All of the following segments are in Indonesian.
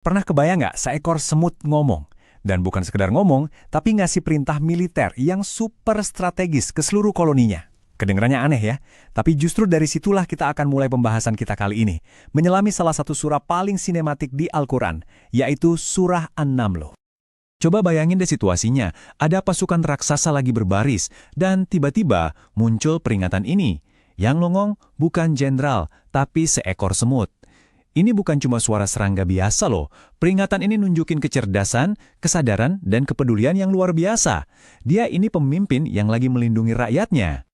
Pernah kebayang nggak seekor semut ngomong? Dan bukan sekedar ngomong, tapi ngasih perintah militer yang super strategis ke seluruh koloninya. Kedengarannya aneh ya, tapi justru dari situlah kita akan mulai pembahasan kita kali ini, menyelami salah satu surah paling sinematik di Al-Quran, yaitu surah An-Naml. Coba bayangin deh situasinya, ada pasukan raksasa lagi berbaris, dan tiba-tiba muncul peringatan ini. Yang ngomong bukan jenderal, tapi seekor semut. Ini bukan cuma suara serangga biasa loh. Peringatan ini nunjukin kecerdasan, kesadaran, dan kepedulian yang luar biasa. Dia ini pemimpin yang lagi melindungi rakyatnya.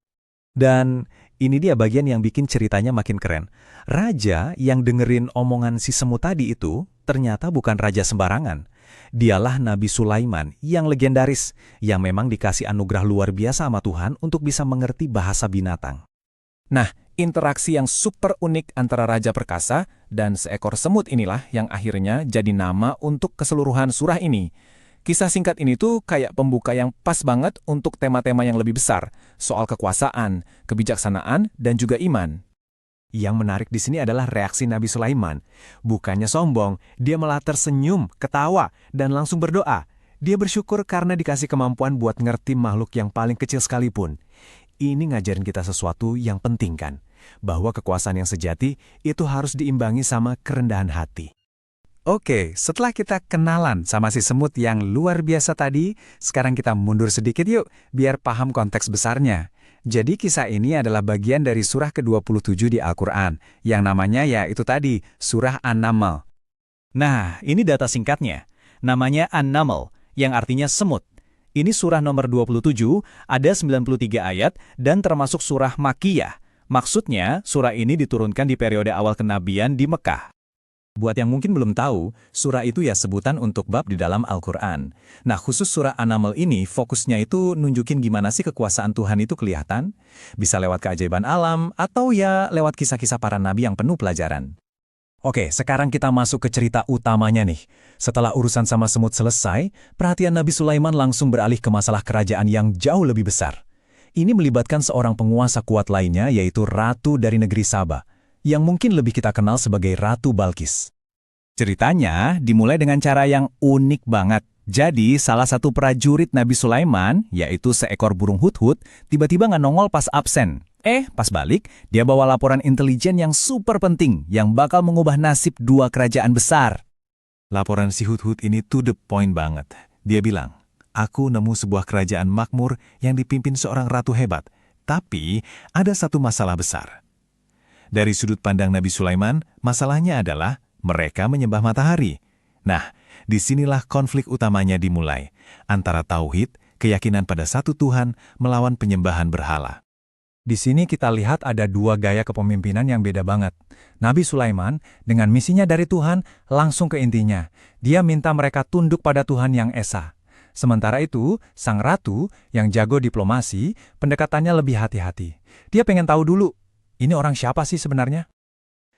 Dan ini dia bagian yang bikin ceritanya makin keren. Raja yang dengerin omongan si semut tadi itu ternyata bukan raja sembarangan. Dialah Nabi Sulaiman yang legendaris, yang memang dikasih anugerah luar biasa sama Tuhan untuk bisa mengerti bahasa binatang. Nah, interaksi yang super unik antara Raja Perkasa dan seekor semut inilah yang akhirnya jadi nama untuk keseluruhan surah ini. Kisah singkat ini tuh kayak pembuka yang pas banget untuk tema-tema yang lebih besar, soal kekuasaan, kebijaksanaan, dan juga iman. Yang menarik di sini adalah reaksi Nabi Sulaiman. Bukannya sombong, dia malah tersenyum, ketawa, dan langsung berdoa. Dia bersyukur karena dikasih kemampuan buat ngerti makhluk yang paling kecil sekalipun. Ini ngajarin kita sesuatu yang penting kan, bahwa kekuasaan yang sejati itu harus diimbangi sama kerendahan hati. Oke, setelah kita kenalan sama si semut yang luar biasa tadi, sekarang kita mundur sedikit yuk, biar paham konteks besarnya. Jadi kisah ini adalah bagian dari surah ke-27 di Al-Quran, yang namanya ya itu tadi, surah An-Naml. Nah, ini data singkatnya. Namanya An-Naml, yang artinya semut. Ini surah nomor 27, ada 93 ayat, dan termasuk surah Makkiyah. Maksudnya, surah ini diturunkan di periode awal kenabian di Mekah. Buat yang mungkin belum tahu, surah itu ya sebutan untuk bab di dalam Al-Quran. Nah, khusus surah An-Naml ini, fokusnya itu nunjukin gimana sih kekuasaan Tuhan itu kelihatan. Bisa lewat keajaiban alam, atau ya lewat kisah-kisah para nabi yang penuh pelajaran. Oke, sekarang kita masuk ke cerita utamanya nih. Setelah urusan sama semut selesai, perhatian Nabi Sulaiman langsung beralih ke masalah kerajaan yang jauh lebih besar. Ini melibatkan seorang penguasa kuat lainnya, yaitu Ratu dari negeri Saba, yang mungkin lebih kita kenal sebagai Ratu Balkis. Ceritanya dimulai dengan cara yang unik banget. Jadi, salah satu prajurit Nabi Sulaiman, yaitu seekor burung hudhud, tiba-tiba nggak nongol pas absen. Pas balik, dia bawa laporan intelijen yang super penting, yang bakal mengubah nasib dua kerajaan besar. Laporan si hudhud ini to the point banget. Dia bilang, aku nemu sebuah kerajaan makmur yang dipimpin seorang ratu hebat, tapi ada satu masalah besar. Dari sudut pandang Nabi Sulaiman, masalahnya adalah mereka menyembah matahari. Nah, disinilah konflik utamanya dimulai, antara tauhid, keyakinan pada satu Tuhan, melawan penyembahan berhala. Di sini kita lihat ada dua gaya kepemimpinan yang beda banget. Nabi Sulaiman, dengan misinya dari Tuhan, langsung ke intinya. Dia minta mereka tunduk pada Tuhan yang Esa. Sementara itu, sang ratu, yang jago diplomasi, pendekatannya lebih hati-hati. Dia pengen tahu dulu, ini orang siapa sih sebenarnya?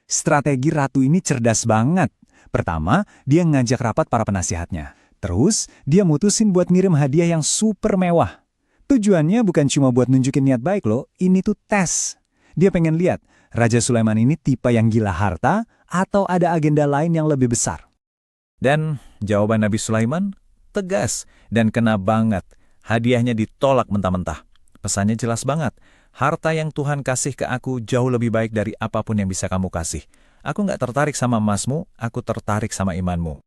Strategi ratu ini cerdas banget. Pertama, dia ngajak rapat para penasihatnya. Terus, dia mutusin buat ngirim hadiah yang super mewah. Tujuannya bukan cuma buat nunjukin niat baik loh, ini tuh tes. Dia pengen lihat, Raja Sulaiman ini tipe yang gila harta atau ada agenda lain yang lebih besar. Dan jawaban Nabi Sulaiman tegas dan kena banget. Hadiahnya ditolak mentah-mentah. Pesannya jelas banget, harta yang Tuhan kasih ke aku jauh lebih baik dari apapun yang bisa kamu kasih. Aku nggak tertarik sama emasmu, aku tertarik sama imanmu.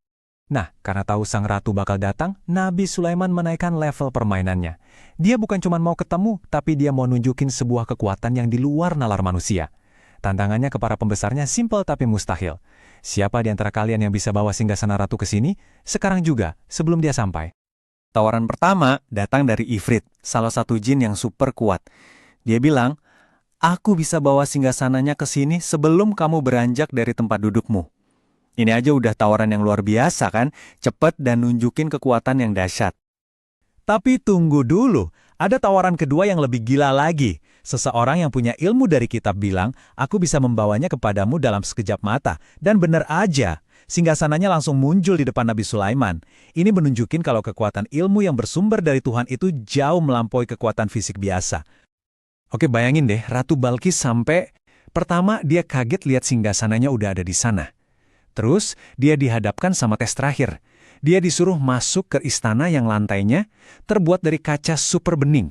Nah, karena tahu sang ratu bakal datang, Nabi Sulaiman menaikkan level permainannya. Dia bukan cuma mau ketemu, tapi dia mau nunjukin sebuah kekuatan yang di luar nalar manusia. Tantangannya ke para pembesarnya simpel tapi mustahil. Siapa di antara kalian yang bisa bawa singgasana ratu ke sini? Sekarang juga, sebelum dia sampai. Tawaran pertama datang dari Ifrit, salah satu jin yang super kuat. Dia bilang, aku bisa bawa singgasananya ke sini sebelum kamu beranjak dari tempat dudukmu. Ini aja udah tawaran yang luar biasa kan, cepet dan nunjukin kekuatan yang dahsyat. Tapi tunggu dulu, ada tawaran kedua yang lebih gila lagi. Seseorang yang punya ilmu dari kitab bilang, aku bisa membawanya kepadamu dalam sekejap mata. Dan benar aja, singgasananya langsung muncul di depan Nabi Sulaiman. Ini menunjukin kalau kekuatan ilmu yang bersumber dari Tuhan itu jauh melampaui kekuatan fisik biasa. Oke, bayangin deh, Ratu Balkis sampai pertama dia kaget lihat singgasananya udah ada di sana. Terus, dia dihadapkan sama tes terakhir. Dia disuruh masuk ke istana yang lantainya terbuat dari kaca super bening.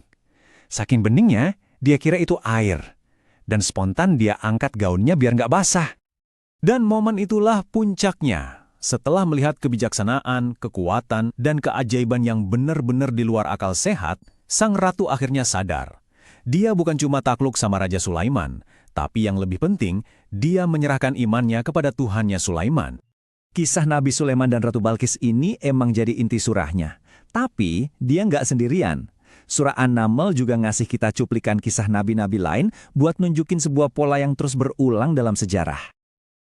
Saking beningnya, dia kira itu air. Dan spontan dia angkat gaunnya biar nggak basah. Dan momen itulah puncaknya. Setelah melihat kebijaksanaan, kekuatan, dan keajaiban yang benar-benar di luar akal sehat, sang ratu akhirnya sadar. Dia bukan cuma takluk sama Raja Sulaiman, tapi yang lebih penting, dia menyerahkan imannya kepada Tuhannya Sulaiman. Kisah Nabi Sulaiman dan Ratu Balkis ini emang jadi inti surahnya. Tapi, dia nggak sendirian. Surah An-Naml juga ngasih kita cuplikan kisah nabi-nabi lain buat nunjukin sebuah pola yang terus berulang dalam sejarah.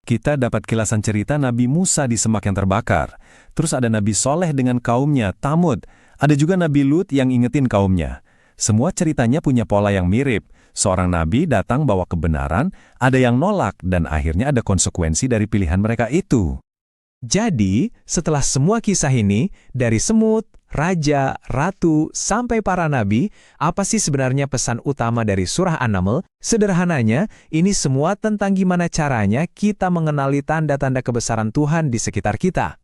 Kita dapat kilasan cerita Nabi Musa di semak yang terbakar. Terus ada Nabi Soleh dengan kaumnya, Thamud. Ada juga Nabi Lut yang ingetin kaumnya. Semua ceritanya punya pola yang mirip. Seorang nabi datang bawa kebenaran, ada yang nolak, dan akhirnya ada konsekuensi dari pilihan mereka itu. Jadi, setelah semua kisah ini, dari semut, raja, ratu, sampai para nabi, apa sih sebenarnya pesan utama dari surah An-Naml? Sederhananya, ini semua tentang gimana caranya kita mengenali tanda-tanda kebesaran Tuhan di sekitar kita.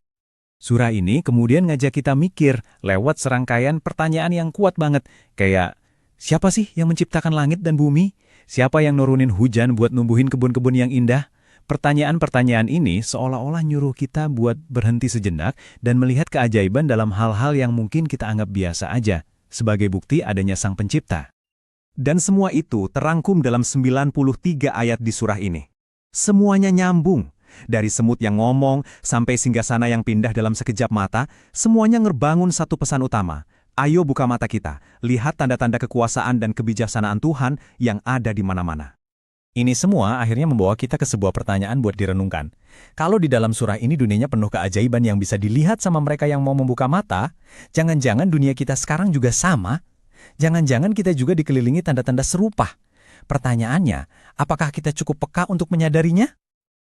Surah ini kemudian ngajak kita mikir lewat serangkaian pertanyaan yang kuat banget, kayak, siapa sih yang menciptakan langit dan bumi? Siapa yang nurunin hujan buat numbuhin kebun-kebun yang indah? Pertanyaan-pertanyaan ini seolah-olah nyuruh kita buat berhenti sejenak dan melihat keajaiban dalam hal-hal yang mungkin kita anggap biasa aja, sebagai bukti adanya Sang Pencipta. Dan semua itu terangkum dalam 93 ayat di surah ini. Semuanya nyambung. Dari semut yang ngomong sampai singgasana yang pindah dalam sekejap mata, semuanya ngebangun satu pesan utama. Ayo buka mata kita, lihat tanda-tanda kekuasaan dan kebijaksanaan Tuhan yang ada di mana-mana. Ini semua akhirnya membawa kita ke sebuah pertanyaan buat direnungkan. Kalau di dalam surah ini dunianya penuh keajaiban yang bisa dilihat sama mereka yang mau membuka mata, jangan-jangan dunia kita sekarang juga sama? Jangan-jangan kita juga dikelilingi tanda-tanda serupa? Pertanyaannya, apakah kita cukup peka untuk menyadarinya?